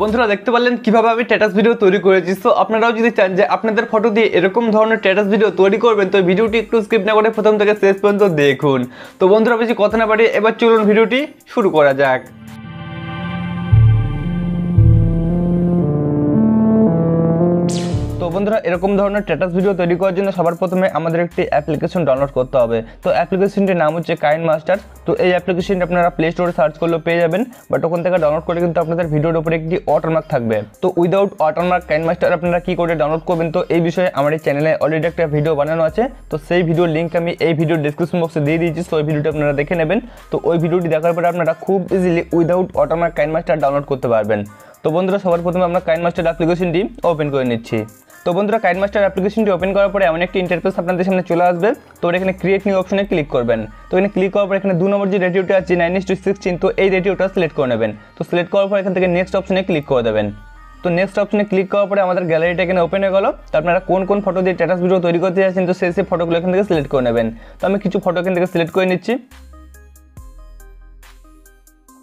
বন্ধুরা দেখতে পারলেন কিভাবে আমি স্ট্যাটাস ভিডিও তৈরি করেছি। সো আপনারাও যদি চান যে আপনাদের ফটো দিয়ে এরকম ধরনের স্ট্যাটাস ভিডিও তৈরি করবেন তো ভিডিওটি একটু স্কিপ না করে প্রথম থেকে শেষ পর্যন্ত দেখুন। তো বন্ধুরা বেশি কথা না বাড়িয়ে এবার চলুন ভিডিওটি শুরু করা যাক। তো বন্ধুরা এরকম ধরনের স্ট্যাটাস ভিডিও তৈরি করার জন্য সবার প্রথমে আমাদের একটি অ্যাপ্লিকেশন ডাউনলোড করতে হবে। তো অ্যাপ্লিকেশনটির নাম হচ্ছে কাইনমাস্টার। তো এই অ্যাপ্লিকেশনটি আপনারা প্লে স্টোরে সার্চ করলেও পেয়ে যাবেন, বাট ওখান থেকে ডাউনলোড করে কিন্তু আপনাদের ভিডিওর উপরে একটি ওয়াটারমার্ক থাকবে। তো উইদাউট ওয়াটারমার্ক কাইনমাস্টার আপনারা কি করে ডাউনলোড করবেন তো এই বিষয়ে আমার এই চ্যানেলে অলরেডি একটা ভিডিও বানানো আছে। তো সেই ভিডিওর লিঙ্ক আমি এই ভিডিওর ডেসক্রিপশন বক্সে দিয়ে দিয়েছি। তো ওই ভিডিওটি আপনারা দেখে নেবেন। তো ওই ভিডিওটি দেখার পরে আপনারা খুব easily without watermark KineMaster download করতে পারবেন। তো বন্ধুরা সবার প্রথমে আমরা কাইনমাস্টার অ্যাপ্লিকেশনটি ওপেন করে নিচ্ছি। তো বন্ধুরা কাইনমাস্টার অ্যাপ্লিকেশনটি ওপেন করার পরে এমন একটি ইন্টারফেস আপনাদের সামনে চলে আসবে। তো এখানে ক্রিয়েট নিউ অপশনে ক্লিক করবেন। তো এখানে ক্লিক করার পর এখানে 2 নম্বর যে রেডিওটা আছে 9:16, তো এই রেডিওটা সিলেক্ট করে নেবেন। তো সিলেক্ট করার পর এখান থেকে নেক্সট অপশনে ক্লিক করে দেবেন। তো নেক্সট অপশনে ক্লিক করার পরে আমাদের গ্যালারিটা এখানে ওপেন হয়ে গেল। তো আপনারা কোন কোন ফটো দিয়ে স্ট্যাটাস ভিডিও তৈরি করতে চাচ্ছেন তো সেই ফটোগুলো এখান থেকে সিলেক্ট করে নেবেন। তো আমি কিছু ফটো এখান থেকে সিলেক্ট করে নিচ্ছি।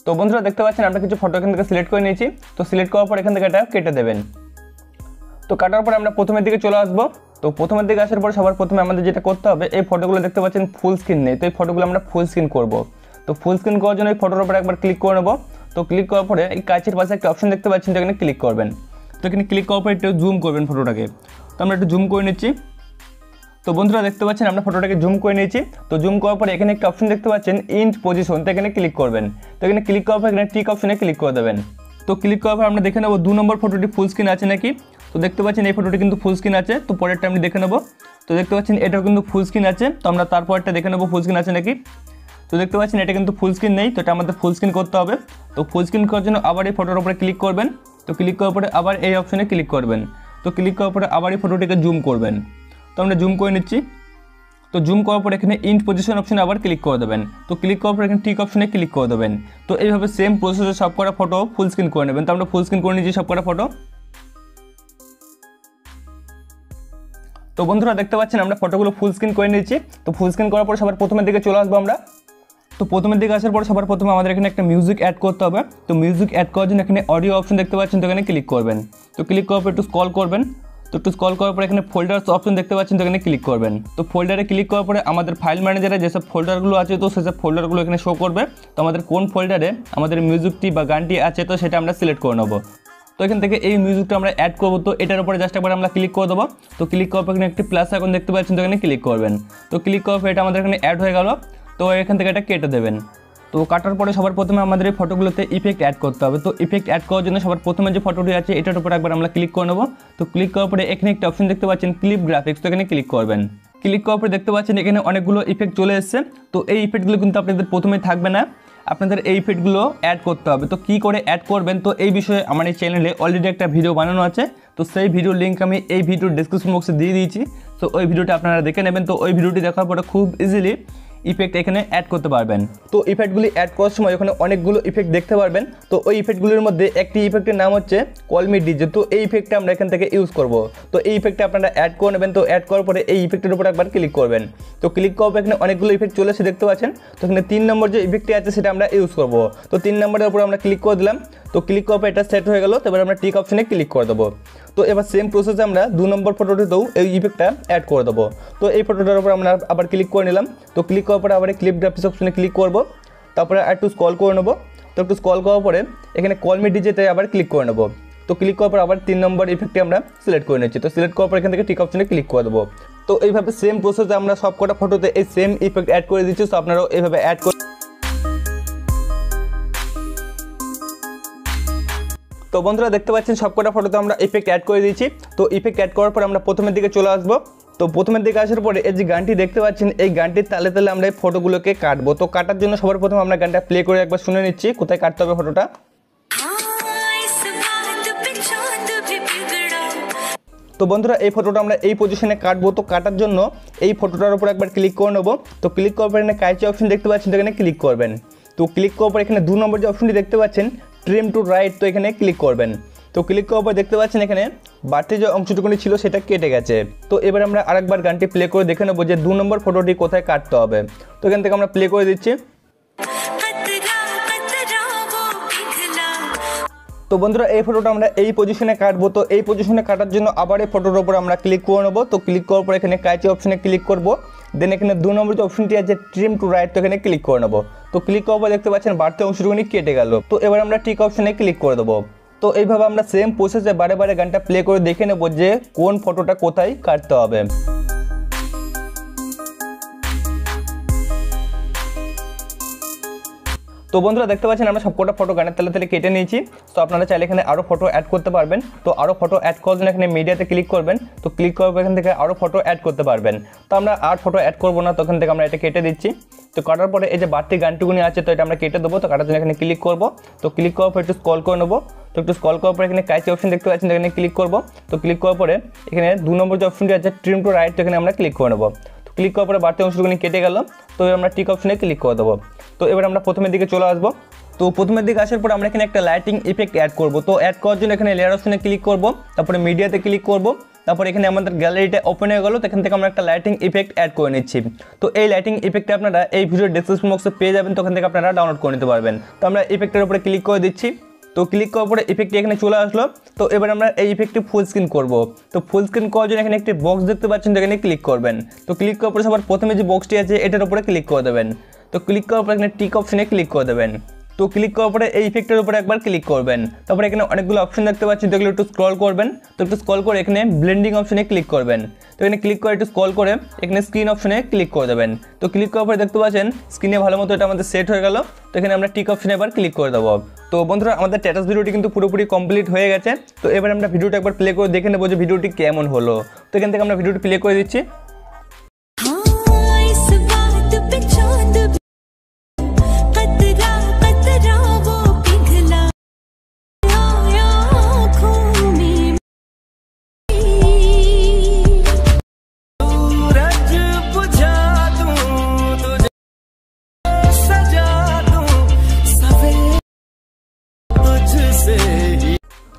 তো বন্ধুরা দেখতে পাচ্ছেন আমরা কিছু ফটো এখান থেকে সিলেক্ট করে নিয়েছি। তো সিলেক্ট করার পর এখান থেকে এটা কেটে দেবেন। তো কাটার পরে আমরা প্রথমের দিকে চলে আসবো। তো প্রথমের দিকে আসার পর সবার প্রথমে আমাদের যেটা করতে হবে, এই ফটোগুলো দেখতে পাচ্ছেন ফুল স্ক্রিন নেই, তো এই ফটোগুলো আমরা ফুল স্ক্রিন করব। তো ফুল স্ক্রিন করার জন্য এই ফটোর উপরে একবার ক্লিক করে নেব। তো ক্লিক করার পরে এই কাছের পাশে একটা অপশন দেখতে পাচ্ছেন, তো এখানে ক্লিক করবেন। তো এখানে ক্লিক করার পরে একটু জুম করবেন ফটোটাকে। তো আমরা একটু জুম করে নিচ্ছি। তো বন্ধুরা দেখতে পাচ্ছেন আমরা ফটোটাকে জুম করে নিয়েছি। তো জুম করার পরে এখানে একটা অপশন দেখতে পাচ্ছেন ইন পজিশন, তো এখানে ক্লিক করবেন। তো এখানে ক্লিক করার পর এখানে টিক অপশনে ক্লিক করে দেবেন। তো ক্লিক করার পর আমরা দেখে নেব 2 নম্বর ফটোটি ফুল স্ক্রিন আছে নাকি। তো দেখতে পাচ্ছেন এই ফটোটি কিন্তু ফুল স্ক্রিন আছে। তো পরেরটা আমি দেখে নেব। তো দেখতে পাচ্ছেন এটাও কিন্তু ফুল স্ক্রিন আছে। তো আমরা তারপরটা দেখে নেব ফুল স্ক্রিন আছে নাকি। তো দেখতে পাচ্ছেন এটা কিন্তু ফুল স্ক্রিন নেই, তো এটা আমাদের ফুল স্ক্রিন করতে হবে। তো ফুল স্ক্রিন করার জন্য আবার এই ফটোর উপরে ক্লিক করবেন। তো ক্লিক করার পরে আবার এই অপশনে ক্লিক করবেন। তো ক্লিক করার পরে আবার এই ফটোটিকে জুম করবেন। তো আমরা জুম করে নিচ্ছি। তো জুম করার পর এখানে ইন পজিশন অপশনে আবার ক্লিক করে দেবেন। তো ক্লিক করার পর এখানে টিক অপশনে ক্লিক করে দেবেন। তো এইভাবে সেম প্রসেসে সব কটা ফটো ফুল স্ক্রিন করে নেবেন। তো আমরা ফুল স্ক্রিন করে নিচ্ছি সব কটা ফটো। তো বন্ধুরা দেখতে পাচ্ছেন আমরা ফটোগুলো ফুল স্ক্রিন করে নিয়েছি। তো ফুল স্ক্রিন করার পর সবার প্রথমের দিকে চলে আসবো আমরা। তো প্রথমের দিকে আসার পর সবার প্রথমে আমাদের এখানে একটা মিউজিক অ্যাড করতে হবে। তো মিউজিক অ্যাড করার জন্য এখানে অডিও অপশন দেখতে পাচ্ছেন, তো এখানে ক্লিক করবেন। তো ক্লিক করার পর একটু স্ক্রল করবেন। তো একটু স্ক্রল করার পর এখানে ফোল্ডার্স অপশন দেখতে পাচ্ছেন, তো এখানে ক্লিক করবেন। তো ফোল্ডারে ক্লিক করার পরে আমাদের ফাইল ম্যানেজারে যেসব ফোল্ডারগুলো আছে তো সেসব ফোল্ডারগুলো এখানে শো করবে। তো আমাদের কোন ফোল্ডারে আমাদের মিউজিকটি বা গানটি আছে তো সেটা আমরা সিলেক্ট করে নেব। তো এখান থেকে এই মিউজিকটা আমরা অ্যাড করবো। তো এটার উপরে জাস্ট একবার আমরা ক্লিক করে দেবো। তো ক্লিক করার পর এখানে একটি প্লাস আইকন দেখতে পাচ্ছেন, তো এখানে ক্লিক করবেন। তো ক্লিক করার পর এটা আমাদের এখানে অ্যাড হয়ে গেল। তো এখান থেকে এটা কেটে দেবেন। তো কাটার পরে সবার প্রথমে আমাদের এই ফটোগুলোতে ইফেক্ট অ্যাড করতে হবে। তো ইফেক্ট অ্যাড করার জন্য সবার প্রথমে যে ফটোটি আছে এটার উপর একবার আমরা ক্লিক করে নেব। তো ক্লিক করার পরে এখানে একটা অপশন দেখতে পাচ্ছেন ক্লিপ গ্রাফিক্স, তো এখানে ক্লিক করবেন। ক্লিক করার পরে দেখতে পাচ্ছেন এখানে অনেকগুলো ইফেক্ট চলে এসেছে। তো এই ইফেক্টগুলো কিন্তু আপনাদের প্রথমেই থাকবে না, আপনাদের এই ইফেক্টগুলো অ্যাড করতে হবে। তো কী করে অ্যাড করবেন তো এই বিষয়ে আমার এই চ্যানেলে অলরেডি একটা ভিডিও বানানো আছে। তো সেই ভিডিওর লিঙ্ক আমি এই ভিডিওর ডেসক্রিপশন বক্সে দিয়ে দিয়েছি। তো ওই ভিডিওটা আপনারা দেখে নেবেন। তো ওই ভিডিওটি দেখার পরে খুব ইজিলি ইফেক্ট এখানে অ্যাড করতে পারবেন। তো ইফেক্টগুলি অ্যাড করার সময় ওখানে অনেকগুলো ইফেক্ট দেখতে পারবেন। তো ওই ইফেক্টগুলির মধ্যে একটি ইফেক্টের নাম হচ্ছে কলমি ডিজে। তো এই ইফেক্টটা আমরা এখান থেকে ইউজ করব। তো এই ইফেক্টটা আপনারা অ্যাড করে নেবেন। তো অ্যাড করার পরে এই ইফেক্টের উপর একবার ক্লিক করবেন। তো ক্লিক করার পর এখানে অনেকগুলো ইফেক্ট চলে এসে দেখতে পাচ্ছেন। তো এখানে 3 নম্বর যে ইফেক্টটি আছে সেটা আমরা ইউজ করব। তো 3 নম্বরের উপর আমরা ক্লিক করে দিলাম। তো ক্লিক করার পর এটা সেট হয়ে গেল। তো এবার আমরা টিক অপশনে ক্লিক করে দেবো। তো এবার সেম প্রসেসে আমরা 2 নম্বর ফটোটিতেও এই ইফেক্টটা অ্যাড করে দেবো। তো এই ফটোটার উপর আমরা আবার ক্লিক করে নিলাম। তো ক্লিক করার পরে আবার ক্লিপ গ্রাফিক্স অপশনে ক্লিক করব। তারপরে একটু স্ক্রল করে নেব। তো একটু স্ক্রল করার পরে এখানে কলমি ডিজেতে আবার ক্লিক করে নেব। তো ক্লিক করার পর আবার 3 নম্বর ইফেক্টে আমরা সিলেক্ট করে নিচ্ছি। তো সিলেক্ট করার পর এখান থেকে টিক অপশনে ক্লিক করে দেবো। তো এইভাবে সেম প্রসেসে আমরা সব কটা ফটোতে এই সেম ইফেক্ট অ্যাড করে দিচ্ছি। তো আপনারাও এইভাবে অ্যাড করে। তো বন্ধুরা দেখতে পাচ্ছেন সবকটা ফটোতে আমরা ইফেক্ট অ্যাড করে দিয়েছি। তো ইফেক্ট অ্যাড করার পর আমরা প্রথমের দিকে চলে আসবো। তো প্রথমের দিকে আসার পরে এই যে গানটি দেখতে পাচ্ছেন এই গানটির তালে তালে আমরা এই ফটোগুলোকে কাটবো। তো কাটার জন্য সবার প্রথমে আমরা গানটা প্লে করে একবার শুনে নিচ্ছি কোথায় কাটতে হবে ফটোটা। তো বন্ধুরা এই ফটোটা আমরা এই পজিশনে কাটবো। তো কাটার জন্য এই ফটোটার উপর একবার ক্লিক করে নেবো। তো ক্লিক করার পর এখানে কাইচি অপশন দেখতে পাচ্ছেন, তো এখানে ক্লিক করবেন। তো ক্লিক করার পর এখানে 2 নম্বর যে অপশনটি দেখতে পাচ্ছেন ট্রিম টু রাইট, তো এখানে ক্লিক করবেন। তো ক্লিক করার পর দেখতে পাচ্ছেন এখানে বাড়তি যে অংশটুকুনি ছিল সেটা কেটে গেছে। তো এবার আমরা আরেকবার গানটি প্লে করে দেখে নেবো যে 2 নম্বর ফটোটি কোথায় কাটতে হবে। তো এখান থেকে আমরা প্লে করে দিচ্ছি। তো বন্ধুরা এই ফটোটা আমরা এই পজিশনে কাটবো। তো এই পজিশনে কাটার জন্য আবার এই ফটোর উপর আমরা ক্লিক করে নেবো। তো ক্লিক করার পর এখানে কাঁচি অপশনে ক্লিক করবো। দেন এখানে 2 নম্বর যে অপশনটি আছে ট্রিম টু রাইট, তো এখানে ক্লিক করে নেবো। তো ক্লিক করার পর দেখতে পাচ্ছেন বাড়তি অংশটুকুনি কেটে গেল। তো এবার আমরা টিক অপশনে ক্লিক করে দেবো। তো এইভাবে আমরা সেম প্রসেসে বারে বারে গানটা প্লে করে দেখে নেবো যে কোন ফটোটা কোথায় কাটতে হবে। তো বন্ধুরা দেখতে পাচ্ছেন আমরা সবকটা ফটো গানের তালে তালে কেটে নিয়েছি। তো আপনারা চাইলে এখানে আরও ফটো অ্যাড করতে পারবেন। তো আরও ফটো অ্যাড করার জন্য এখানে মিডিয়াতে ক্লিক করবেন। তো ক্লিক করার পর এখান থেকে আরও ফটো অ্যাড করতে পারবেন। তো আমরা আর ফটো অ্যাড করবো না, তখন থেকে আমরা এটা কেটে দিচ্ছি। তো কাটার পরে এই যে বাড়তি গানটুকুনি আছে, তো এটা আমরা কেটে দেবো। তো কাটার জন্য এখানে ক্লিক করবো। তো ক্লিক করার পর একটু স্ক্রল করে নেবো। তো একটু স্ক্রল করার পর এখানে কাঁচি অপশন দেখতে পাচ্ছেন, এখানে ক্লিক করবো। তো ক্লিক করার পরে এখানে 2 নম্বর যে অপশনটি আছে ট্রিম টু রাইট, তো এখানে আমরা ক্লিক করে নেবো। তো ক্লিক করার পরে বাড়তি অংশটুকুনি কেটে গেল। তো আমরা টিক অপশনে ক্লিক করে দেবো। তো এবার আমরা প্রথমের দিকে চলে আসবো। তো প্রথমের দিকে আসার পর আমরা এখানে একটা লাইটিং ইফেক্ট অ্যাড করব। তো অ্যাড করার জন্য এখানে লেয়ার অপশনে ক্লিক করব, তারপরে মিডিয়াতে ক্লিক করব, তারপর এখানে আমাদের গ্যালারিটা ওপেন হয়ে গেল। তো এখান থেকে আমরা একটা লাইটিং ইফেক্ট অ্যাড করে নিচ্ছি। তো এই লাইটিং ইফেক্টটা আপনারা এই ভিডিওর ডেসক্রিপশন বক্সে পেয়ে যাবেন, তো ওখান থেকে আপনারা ডাউনলোড করে নিতে পারবেন। তো আমরা ইফেক্টের উপরে ক্লিক করে দিচ্ছি। তো ক্লিক করার পরে ইফেক্টটি এখানে চলে আসলো। তো এবার আমরা এই ইফেক্টটি ফুল স্ক্রিন করব। তো ফুল স্ক্রিন করার জন্য এখানে একটি বক্স দেখতে পাচ্ছেন, তো এখানে ক্লিক করবেন। তো ক্লিক করার পরে সবার প্রথমে যে বক্সটি আছে এটার উপরে ক্লিক করে দেবেন। তো ক্লিক করার পরে এখানে টিক অপশনে ক্লিক করে দেবেন। তো ক্লিক করার পরে এই ইফেক্টের উপরে একবার ক্লিক করবেন। তারপরে এখানে অনেকগুলো অপশন দেখতে পাচ্ছেন, তো এগুলো একটু স্ক্রল করবেন। তো একটু স্ক্রল করে এখানে ব্লেন্ডিং অপশনে ক্লিক করবেন। তো এখানে ক্লিক করে একটু স্ক্রল করে এখানে স্ক্রিন অপশনে ক্লিক করে দেবেন। তো ক্লিক করার পরে দেখতে পাচ্ছেন স্ক্রিনে ভালো মতো এটা আমাদের সেট হয়ে গেল। তো এখানে আমরা টিক অপশনে এবার ক্লিক করে দেবো। তো বন্ধুরা আমাদের স্ট্যাটাস ভিডিওটি কিন্তু পুরোপুরি কমপ্লিট হয়ে গেছে। তো এবার আমরা ভিডিওটা একবার প্লে করে দেখে নেবো যে ভিডিওটি কেমন হলো। তো এখান থেকে আমরা ভিডিওটি প্লে করে দিচ্ছি।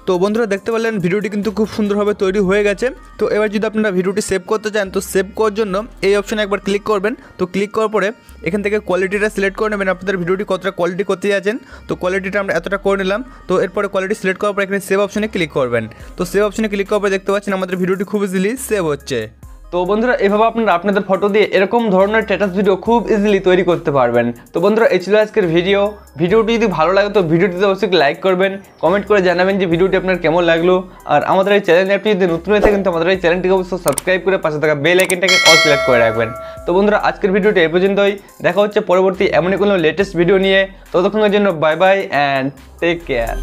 তো বন্ধুরা দেখতে পেলেন ভিডিওটি কিন্তু খুব সুন্দরভাবে তৈরি হয়ে গেছে। তো এবার যদি আপনারা ভিডিওটি সেভ করতে চান, তো সেভ করার জন্য এই অপশনে একবার ক্লিক করবেন। তো ক্লিক করার পরে এখান থেকে কোয়ালিটিটা সিলেক্ট করে নেবেন, আপনাদের ভিডিওটি কতটা কোয়ালিটি করতে যাচ্ছেন। তো কোয়ালিটিটা আমরা এতটা করে নিলাম। তো এরপরে কোয়ালিটি সিলেক্ট করার পর এখানে সেভ অপশনে ক্লিক করবেন। তো সেভ অপশনে ক্লিক করার পর দেখতে পাচ্ছেন আমাদের ভিডিওটি খুব ইজিলি সেভ হচ্ছে। তো বন্ধুরা এভাবে আপনারা আপনাদের ফটো দিয়ে এরকম ধরনের স্ট্যাটাস ভিডিও খুব ইজিলি তৈরি করতে পারবেন। তো বন্ধুরা এই ছিল আজকের ভিডিওটি যদি ভালো লাগে তো ভিডিওটিতে অবশ্যই লাইক করবেন, কমেন্ট করে জানাবেন যে ভিডিওটি আপনার কেমন লাগলো। আর আমাদের এই চ্যানেল অ্যাপটি যদি নতুন হয়ে থাকেন তো আমাদের এই চ্যানেলটিকে অবশ্যই সাবস্ক্রাইব করে পাশে থাকা বেল আইকনটাকে অল সিলেক্ট করে রাখবেন। তো বন্ধুরা আজকের ভিডিওটি এই পর্যন্তই, দেখা হচ্ছে পরবর্তী এমনই কোনো লেটেস্ট ভিডিও নিয়ে। ততক্ষণের জন্য bye bye and take care.